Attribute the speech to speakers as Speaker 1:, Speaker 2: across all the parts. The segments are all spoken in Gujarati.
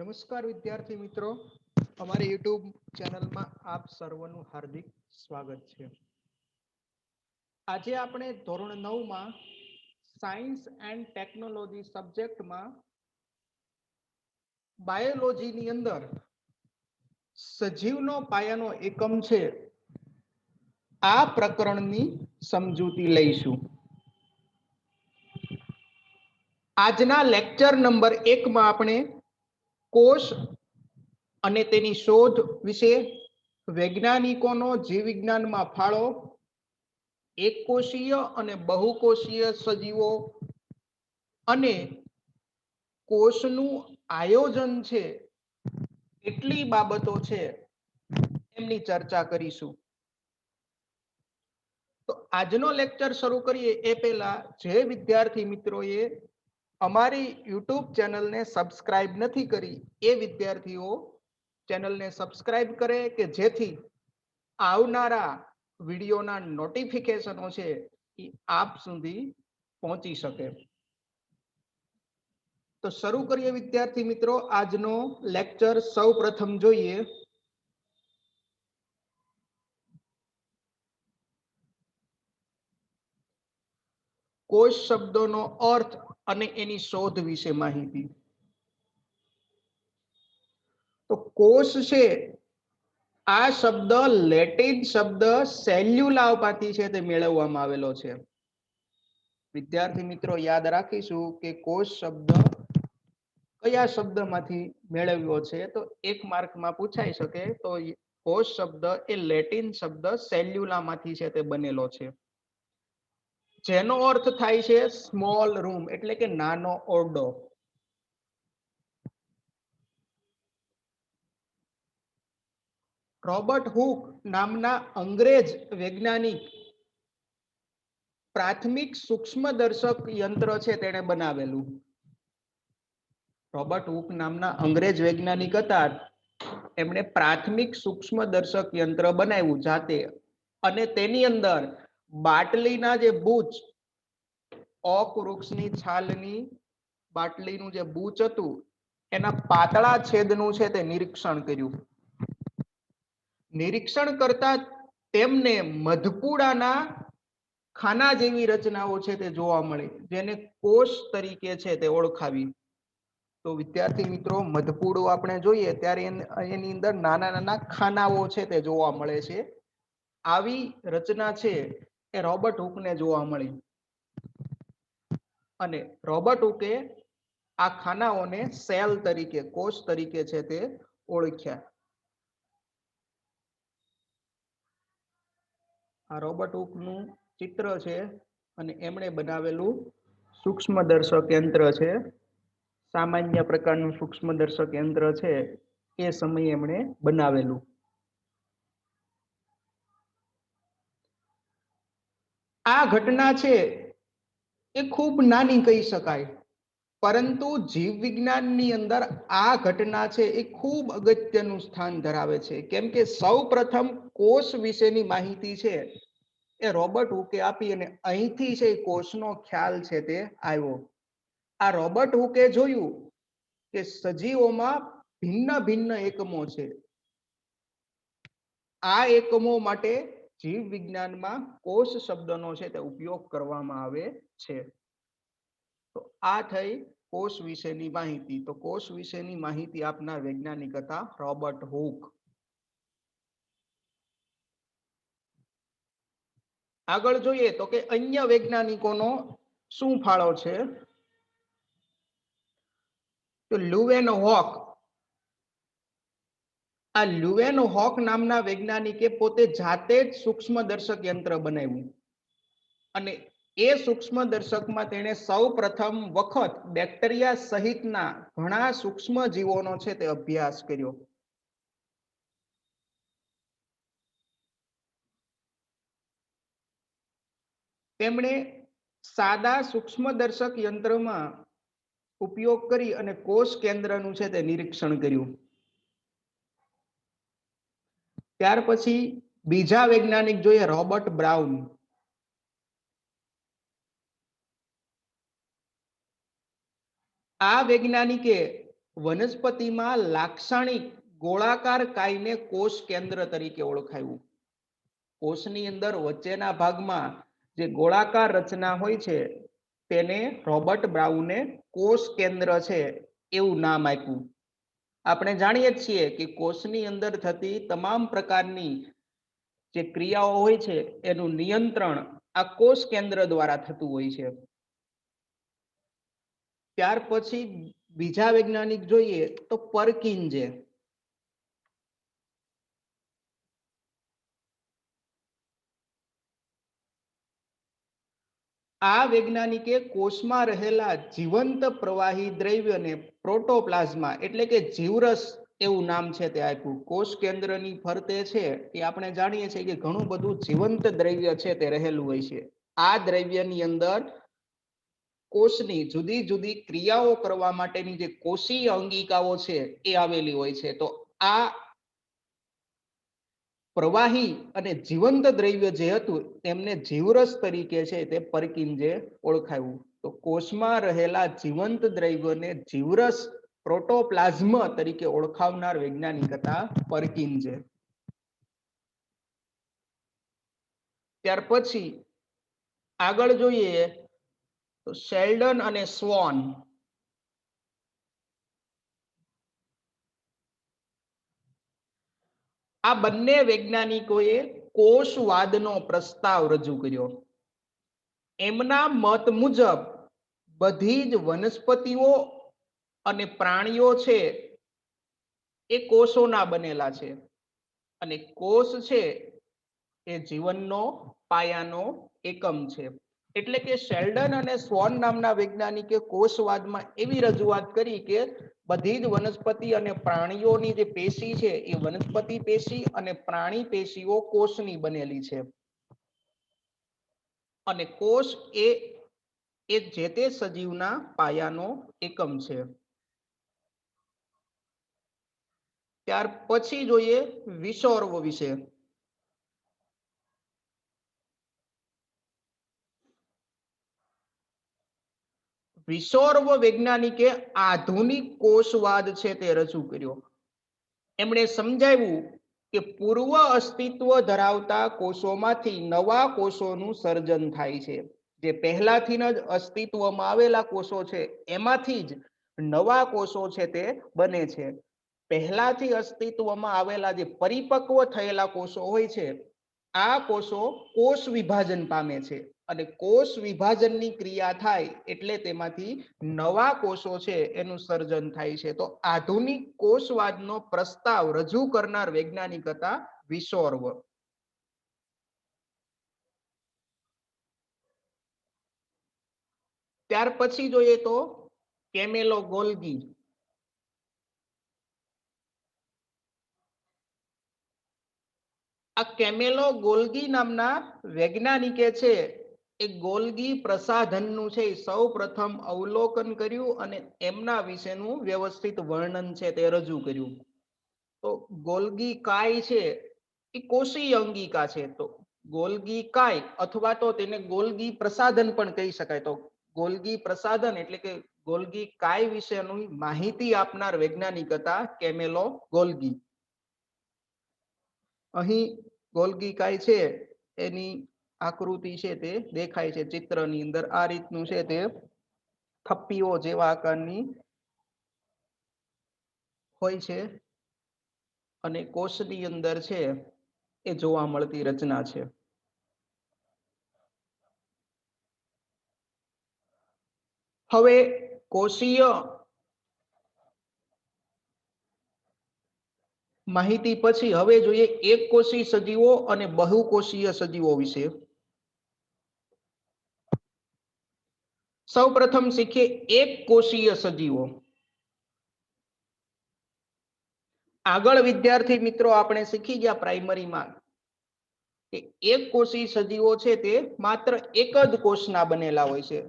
Speaker 1: નમસ્કાર વિદ્યાર્થી મિત્રો, અમારી યુટ્યુબ ચેનલમાં આપ સર્વનું હાર્દિક સ્વાગત છે। આજે આપણે ધોરણ 9 માં સાયન્સ એન્ડ ટેકનોલોજી સબ્જેક્ટમાં બાયોલોજીની અંદર સજીવનો પાયાનો એકમ છે આ પ્રકરણની સમજૂતી લઈશું। આજના લેક્ચર નંબર 1 માં આપણે કોષ અને તેની શોધ વિશે, વૈજ્ઞાનિકોનો જીવ વિજ્ઞાનમાં ફાળો, એકકોષીય અને બહુકોષીય સજીવો અને કોષનું આયોજન છે એટલી બાબતો છે એમની ચર્ચા કરીશું। તો આજનો લેક્ચર શરૂ કરીએ એ પહેલા જે વિદ્યાર્થી મિત્રોએ અમારી યુટ્યુબ ચેનલને સબસ્ક્રાઇબ નથી કરી એ વિદ્યાર્થીઓ ચેનલને સબસ્ક્રાઇબ કરે કે જેથી આવનારા વિડીયોના નોટિફિકેશનો છે એ આપ સુધી પહોંચી શકે। તો શરૂ કરીએ વિદ્યાર્થી મિત્રો આજનો લેક્ચર। સૌ પ્રથમ જોઈએ કોષ શબ્દનો અર્થ અને એની શોધ વિશે માહિતી। તો કોષ છે આ શબ્દ લેટિન શબ્દ સેલ્યુલા પરથી છે તે મેળવવામાં આવેલો છે। વિદ્યાર્થી મિત્રો યાદ રાખીશું કે કોષ શબ્દ કયા શબ્દમાંથી મેળવ્યો છે, તો 1 માર્કમાં પૂછાઈ શકે। તો કોષ શબ્દ એ લેટિન શબ્દ સેલ્યુલા માંથી છે તે બનેલો છે, જેનો અર્થ થાય છે સ્મોલ રૂમ એટલે કે નાનો ઓરડો। રોબર્ટ હુક નામના અંગ્રેજ વૈજ્ઞાનિક પ્રાથમિક સૂક્ષ્મદર્શક યંત્ર છે તેણે બનાવેલું। રોબર્ટ હુક નામના અંગ્રેજ વૈજ્ઞાનિક હતા, એમણે પ્રાથમિક સૂક્ષ્મદર્શક યંત્ર બનાવ્યું જાતે, અને તેની અંદર બાટલીના જે બૂચ, ઓક વૃક્ષની છાલની બાટલીનું જે બૂચ હતું એના પાતળા છેદનું છે તે નિરીક્ષણ કર્યું। નિરીક્ષણ કરતા તેમને મધપુડાના ખાના જેવી રચનાઓ છે તે જોવા મળી, જેને કોષ તરીકે છે તે ઓળખાવી। તો વિદ્યાર્થી મિત્રો મધપુડું આપણે જોઈએ ત્યારે એની અંદર નાના નાના ખાનાઓ છે તે જોવા મળે છે। આવી રચના છે એ રોબર્ટ હુકને જોવા મળી, અને રોબર્ટ હુકે આ ખાનાઓને સેલ તરીકે, કોષ તરીકે છે તે ઓળખ્યા। આ રોબર્ટ હુકનું ચિત્ર છે અને એમણે બનાવેલું સૂક્ષ્મદર્શક યંત્ર છે। સામાન્ય પ્રકારનું સૂક્ષ્મદર્શક યંત્ર છે એ સમયે એમણે બનાવેલું। આ ઘટના છે એ ખૂબ નાની કહી શકાય, પરંતુ જીવ વિજ્ઞાનની અંદર આ ઘટના છે એ ખૂબ અગત્યનું સ્થાન ધરાવે છે, કેમ કે સૌ પ્રથમ કોષ વિશેની માહિતી છે એ રોબર્ટ હુકે આપી, અને અહીંથી છે કોષનો ખ્યાલ છે તે આવ્યો। આ રોબર્ટ હુકે જોયું કે સજીવોમાં ભિન્ન ભિન્ન એકમો છે, આ એકમો માટે જીવ વિજ્ઞાનમાં કોષ શબ્દનો છે તે ઉપયોગ કરવામાં આવે છે। તો આ થઈ કોષ વિશેની માહિતી। તો કોષ વિશેની માહિતી આપનાર વૈજ્ઞાનિક હતા રોબર્ટ હુક। આગળ જોઈએ તો કે અન્ય વૈજ્ઞાનિકોનો શું ફાળો છે। તો લ્યુવેનહોક, આ લ્યુવેનહોક નામના વૈજ્ઞાનિકે પોતે જાતે જ સૂક્ષ્મદર્શક યંત્ર બનાવ્યું, અને એ સૂક્ષ્મદર્શકમાં તેણે સૌ પ્રથમ વખત બેક્ટેરિયા સહિતના ઘણા સૂક્ષ્મ જીવોનો છે તે અભ્યાસ કર્યો। તેમણે સાદા સૂક્ષ્મદર્શક યંત્રમાં ઉપયોગ કરી અને કોષ કેન્દ્રનું છે તે નિરીક્ષણ કર્યું। ત્યાર પછી બીજા વૈજ્ઞાનિક જોઈએ રોબર્ટ બ્રાઉન। આ વૈજ્ઞાનિકે વનસ્પતિમાં લાક્ષણિક ગોળાકાર કાયને કોષ કેન્દ્ર તરીકે ઓળખાયું. કોષની અંદર વચ્ચેના ભાગમાં જે ગોળાકાર રચના હોય છે તેને રોબર્ટ બ્રાઉને કોષ કેન્દ્ર છે એવું નામ આપ્યું. આપણે જાણીએ છીએ કે કોષની અંદર થતી તમામ પ્રકારની જે ક્રિયાઓ હોય છે એનું નિયંત્રણ આ કોષ કેન્દ્ર દ્વારા થતું હોય છે. ત્યાર પછી બીજા વૈજ્ઞાનિક જોઈએ તો પરકિન્જે. આ વૈજ્ઞાનિકે કોષમાં રહેલા જીવંત પ્રવાહી દ્રવ્યને પ્રોટોપ્લાઝમા એટલે કે જીવરસ એવું નામ છે તે આપ્યું. કોષ કેન્દ્રની ફરતે છે એ આપણે જાણીએ છીએ કે ઘણું બધું જીવંત દ્રવ્ય છે તે રહેલું હોય છે. આ દ્રવ્યની અંદર કોષની જુદી જુદી ક્રિયાઓ કરવા માટેની જે કોષીય અંગિકાઓ છે એ આવેલી હોય છે. તો આ પ્રવાહી અને જીવંત દ્રવ્ય જે હતું તેમને જીવરસ તરીકે છે તે પરકિન્જે ઓળખાયું. તો કોષમાં રહેલા જીવંત દ્રવ્યને જીવરસ પ્રોટોપ્લાઝમ તરીકે ઓળખાવનાર વૈજ્ઞાનિક હતા પરકિન્જે. ત્યાર પછી આગળ જોઈએ તો શેલ્ડન અને સ્વોન. આ બંને વૈજ્ઞાનિકોએ કોષવાદનો પ્રસ્તાવ રજૂ કર્યો. એમના મત મુજબ બધી જ વનસ્પતિઓ અને પ્રાણીઓ છે એ કોષોના બનેલા છે અને કોષ છે એ જીવનનો પાયાનો એકમ છે. એટલે કે શેલ્ડન અને સ્વોન નામના વૈજ્ઞાનિકે કોષવાદમાં એવી રજૂઆત કરી કે બધી જ વનસ્પતિ અને પ્રાણીઓની જે પેશી છે એ વનસ્પતિ પેશી અને પ્રાણી પેશીઓ કોષની બનેલી છે અને કોષ એ જે તે સજીવના પાયાનો એકમ છે. ત્યાર પછી જોઈએ વિષોર્વ વિશે. વિષોર્વ વૈજ્ઞાનિકે આધુનિક કોષવાદ છે તે રજૂ કર્યો. એમણે સમજાવ્યું કે પૂર્વ અસ્તિત્વ ધરાવતા કોષોમાંથી નવા કોષોનું સર્જન થાય છે. જે પહેલાથી જ અસ્તિત્વમાં આવેલા કોષો છે એમાંથી જ નવા કોષો છે તે બને છે. પહેલાથી અસ્તિત્વમાં આવેલા જે પરિપક્વ થયેલા કોષો હોય છે આ કોષો કોષ વિભાજન પામે છે અને કોષ વિભાજનની ક્રિયા થાય એટલે તેમાંથી નવા કોષો છે એનું સર્જન થાય છે. તો આધુનિક કોષવાદનો પ્રસ્તાવ રજૂ કરનાર વૈજ્ઞાનિક હતા વિષોર્વ. ત્યાર પછી જોઈએ તો કેમેલો ગોલ્ગી. આ કેમેલો ગોલ્ગી નામના વૈજ્ઞાનિકે છે એ ગોલ્ગી પ્રસાધનનું છે સૌ પ્રથમ અવલોકન કર્યું અને એમના વિશેનું વ્યવસ્થિત વર્ણન છે તે રજૂ કર્યું. તો ગોલ્ગી કાય છે એ કોષીય અંગિકા છે. તો ગોલ્ગી કાય અથવા તો તેને ગોલ્ગી પ્રસાધન પણ કહી શકાય. તો ગોલ્ગી પ્રસાધન એટલે કે ગોલ્ગી કાય વિશેની માહિતી આપનાર વૈજ્ઞાનિક હતા કેમેલો ગોલ્ગી. અહીં ગોલ્ગી કાય છે એની આકૃતિ છે તે દેખાય છે ચિત્રની અંદર. આ રીતનું છે તે થપ્પીઓ જેવા આકારની હોય છે અને કોષની અંદર છે એ જોવા મળતી રચના છે. હવે કોષીય માહિતી પછી હવે જોઈએ એક કોષી સજીવો અને બહુકોષીય સજીવો વિશે. સૌ પ્રથમ શીખીએ એક કોષીય સજીવો. આગળ વિદ્યાર્થી મિત્રો આપણે શીખી ગયા પ્રાઇમરીમાં કે એક કોષી સજીવો છે તે માત્ર એક જ કોષના બનેલા હોય છે.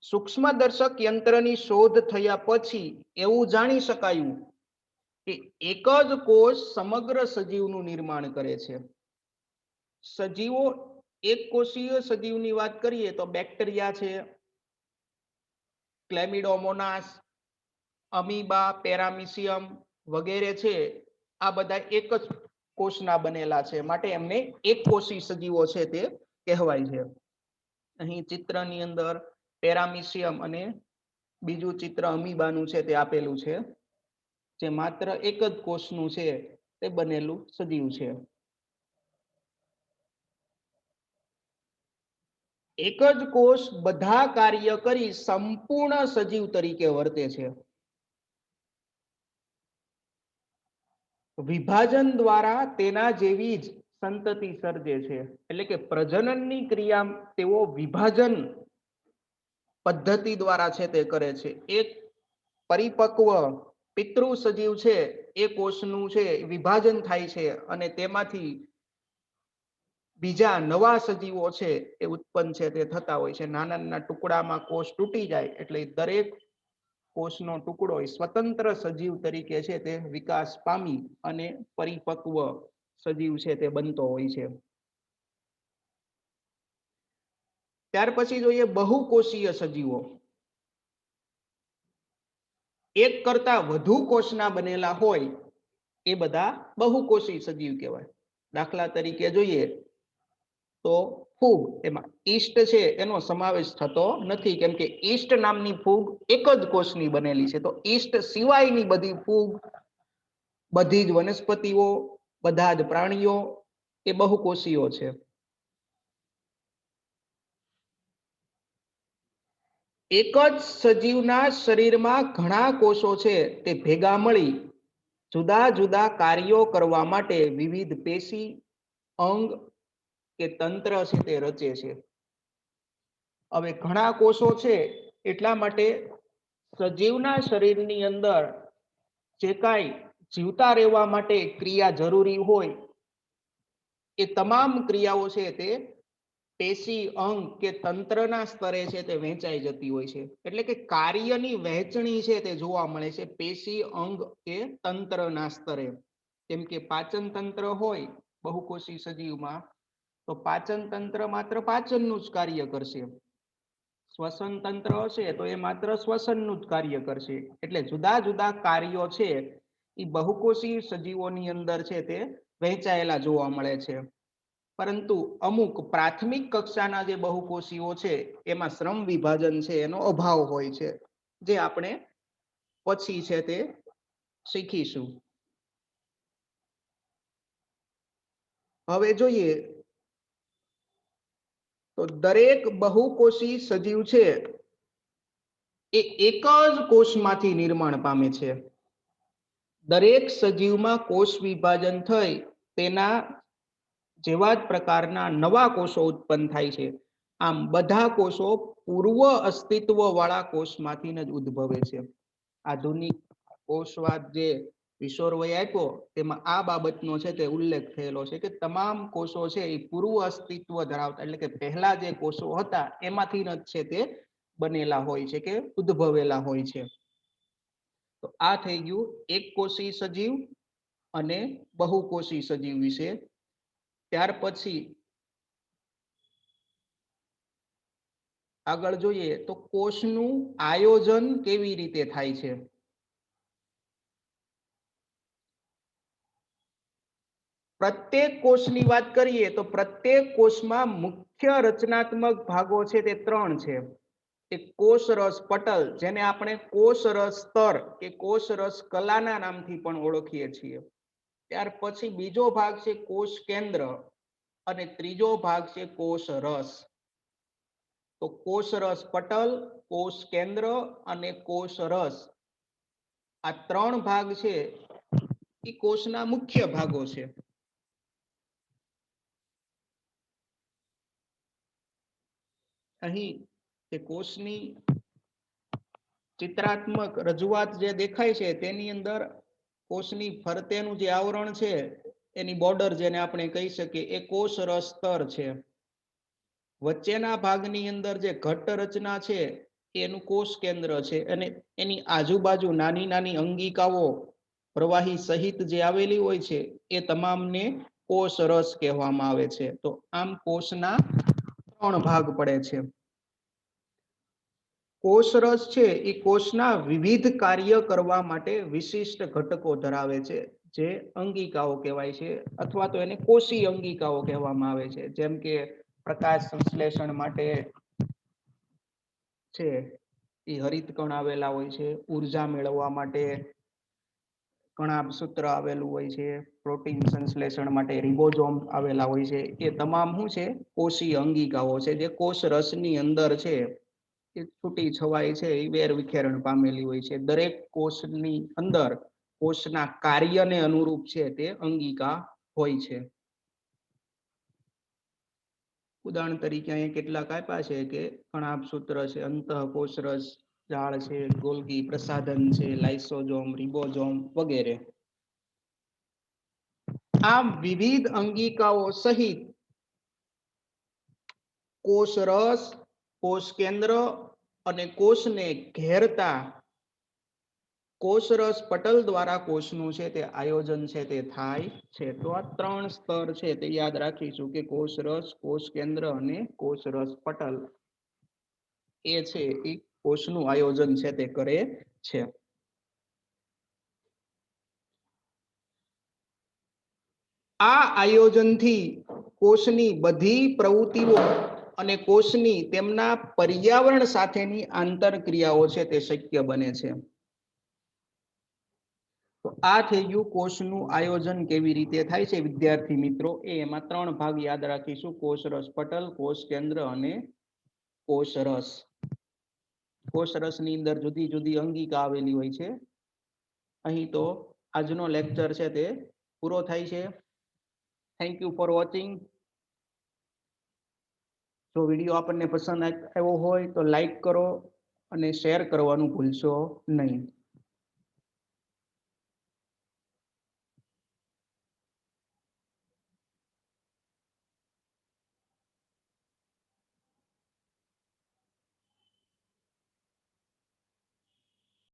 Speaker 1: સૂક્ષ્મદર્શક યંત્રની શોધ થયા પછી એવું જાણી શકાયું કે એક જ કોષ સમગ્ર સજીવનું નિર્માણ કરે છે. સજીવો એક કોષીય સજીવની વાત કરીએ તો બેક્ટેરિયા છે, ક્લેમિડોમોનાસ, અમીબા, પેરામિશિયમ વગેરે છે, આ બધા એક જ કોષના બનેલા છે, માટે એમને એક કોષી સજીવો છે તે કહેવાય છે. અહીં ચિત્રની અંદર પેરામિશિયમ અને બીજું ચિત્ર અમીબાનું છે તે આપેલું છે, જે માત્ર એક જ કોષનું છે તે બનેલું સજીવ છે. એક જ કોષ બધા કાર્ય કરી સંપૂર્ણ સજીવ તરીકે વર્તે છે. વિભાજન દ્વારા તેના જેવી જ સંતતિ સર્જે છે, એટલે કે પ્રજનનની ક્રિયા તેઓ વિભાજન પદ્ધતિ દ્વારા છે તે કરે છે. એક પરિપક્વ પિતૃ સજીવ છે એ કોષનું છે વિભાજન થાય છે અને તેમાંથી બીજા નવા સજીવો છે એ ઉત્પન્ન છે તે થતા હોય છે. નાના નાના ટુકડામાં કોષ તૂટી જાય એટલે દરેક કોષનો ટુકડો સ્વતંત્ર સજીવ તરીકે છે તે વિકાસ પામી અને પરિપક્વ સજીવ છે તે બનતો હોય છે. ત્યાર પછી જોઈએ બહુકોષીય સજીવો. એક કરતા વધુ કોષના બનેલા હોય એ બધા બહુકોષી સજીવ કહેવાય. દાખલા તરીકે જોઈએ તો ફૂગ, એમાં ઈસ્ટ છે એનો સમાવેશ થતો નથી, કેમ કે ઈસ્ટ નામની ફૂગ એક જ કોષની બનેલી છે. તો ઈસ્ટ સિવાયની બધી ફૂગ, બધી જ વનસ્પતિઓ, બધા જ પ્રાણીઓ એ બહુકોષીયો છે. એક જ સજીવના શરીરમાં ઘણા કોષો છે તે ભેગા મળી જુદા જુદા કાર્યો કરવા માટે વિવિધ પેશી, અંગ કે તંત્ર છે તે રચે છે. હવે ઘણા કોષો છે એટલા માટે સજીવના શરીરની અંદર જે કાંઈ જીવતા રહેવા માટે ક્રિયા જરૂરી હોય એ તમામ ક્રિયાઓ છે તે પેશી, અંગ કે તંત્રના સ્તરે છે તે વહેંચાઈ જતી હોય છે. એટલે કે કાર્યની વહેંચણી છે તે જોવા મળે છે પેશી, અંગ કે તંત્રના સ્તરે. કેમ કે પાચન તંત્ર હોય બહુકોષી સજીવમાં તો પાચન તંત્ર માત્ર પાચનનું જ કાર્ય કરશે. શ્વસન તંત્ર હશે તો એ માત્ર શ્વસનનું જ કાર્ય કરશે. એટલે જુદા જુદા કાર્યો છે એ બહુકોષી સજીવોની અંદર છે તે વહેંચાયેલા જોવા મળે છે. પરંતુ અમુક પ્રાથમિક કક્ષાના જે બહુકોષીઓ છે એમાં શ્રમ વિભાજન છે એનો અભાવ હોય છે, જે આપણે પછી છે તે શીખીશું. હવે જોઈએ તો દરેક બહુકોષી સજીવ છે એ એક જ કોષમાંથી નિર્માણ પામે છે. દરેક સજીવમાં કોષ વિભાજન થઈ તેના જેવા જ પ્રકારના નવા કોષો ઉત્પન્ન થાય છે. આમ બધા કોષો પૂર્વ અસ્તિત્વ વાળા કોષમાંથી જ ઉદ્ભવે છે. આધુનિક કોષવાદ જે કિશોરવય આપ્યો તેમાં આ બાબતનો છે તે ઉલ્લેખ થયેલો છે કે તમામ કોષો છે એ પૂર્વ અસ્તિત્વ ધરાવતા, એટલે કે પહેલા જે કોષો હતા એમાંથી જ છે તે બનેલા હોય છે કે ઉદ્ભવેલા હોય છે. તો આ થઈ ગયું એક કોષી સજીવ અને બહુકોષી સજીવ વિશે. ત્યાર પછી આગળ જોઈએ તો કોષનું આયોજન કેવી રીતે થાય છે. પ્રત્યેક કોષની વાત કરીએ તો પ્રત્યેક કોષમાં મુખ્ય રચનાત્મક ભાગો છે તે ત્રણ છે. એક કોષરસ પટલ, જેને આપણે કોષરસ સ્તર કે કોષરસ કલાના નામથી પણ ઓળખીએ છીએ. ત્યાર પછી બીજો ભાગ છે કોષ કેન્દ્ર અને ત્રીજો ભાગ છે કોષરસ. તો કોષરસ પટલ, કોષ કેન્દ્ર અને કોષરસ, આ ત્રણ ભાગ છે એ કોષના મુખ્ય ભાગો છે. અહીં તે કોષની ચિત્રાત્મક રજૂઆત જે દેખાય છે તેની અંદર કોષની ફરતેનું જે આવરણ છે એની બોર્ડર જેને આપણે કહી શકીએ એ કોષરસ સ્તર છે. વચ્ચેના ભાગની અંદર જે ઘટ્ટ રચના છે એનું કોષ કેન્દ્ર છે અને એની આજુબાજુ નાની નાની અંગિકાઓ પ્રવાહી સહિત જે આવેલી હોય છે એ તમામને કોષરસ કહેવામાં આવે છે. તો આમ કોષના ત્રણ ભાગ પડે છે. કોષરસ છે એ કોષના વિવિધ કાર્ય કરવા માટે વિશિષ્ટ ઘટકો ધરાવે છે, જે અંગિકાઓ કહેવાય છે, અથવા તો એને કોષી અંગિકાઓ કહેવામાં આવે છે. જેમ કે પ્રકાશ સંશ્લેષણ માટે છે એ હરિત કણ આવેલા હોય છે, ઉર્જા મેળવવા માટે કણાભ સૂત્ર આવેલું હોય છે, પ્રોટીન સંશ્લેષણ માટે રિબોઝોમ આવેલા હોય છે. એ તમામ શું છે? કોષીય અંગિકાઓ છે, જે કોષ રસની અંદર છે એ છૂટી છવાઈ છે એ વેર વિખેરણ પામેલી હોય છે. દરેક કોષની અંદર કોષના કાર્યને અનુરૂપ છે તે અંગિકા હોય છે. ઉદાહરણ તરીકે અહીંયા કેટલાક આપ્યા છે કે કણાભ સૂત્ર છે, અંતઃકોષરસ જાળ છે, ગોલ્ગી પ્રસાધન છે, લાઇસોઝોમ, રિબોઝોમ વગેરે. આમ વિવિધ અંગિકાઓ સહિત કોષરસ, કોષ કેન્દ્ર અને કોષને ઘેરતા કોષરસ પટલ દ્વારા કોષનું છે તે આયોજન છે તે થાય છે. તો આ 3 સ્તર છે તે યાદ રાખીશું કે કોષરસ, કોષ કેન્દ્ર અને કોષરસ પટલ એ છે એ કોષનું આયોજન છે તે કરે છે. આ આયોજનથી કોષની બધી પ્રવૃત્તિઓ અને કોષની તેમના પર્યાવરણ સાથેની આંતરક્રિયાઓ છે તે શક્ય બને છે. તો આ થઈ ગયું કોષનું આયોજન કેવી રીતે થાય છે વિદ્યાર્થી મિત્રો. એમાં 3 ભાગ યાદ રાખીશું: કોષરસ પટલ, કોષ કેન્દ્ર અને કોષરસ. કોષરસની અંદર જુદી જુદી અંગિકા આવેલી હોય છે. અહીં તો આજનો લેક્ચર છે તે પૂરો થાય છે. Thank you for watching. જો વિડીયો આપણને પસંદ આવ્યો હોય તો લાઈક કરો અને શેર કરવાનું ભૂલશો નહીં.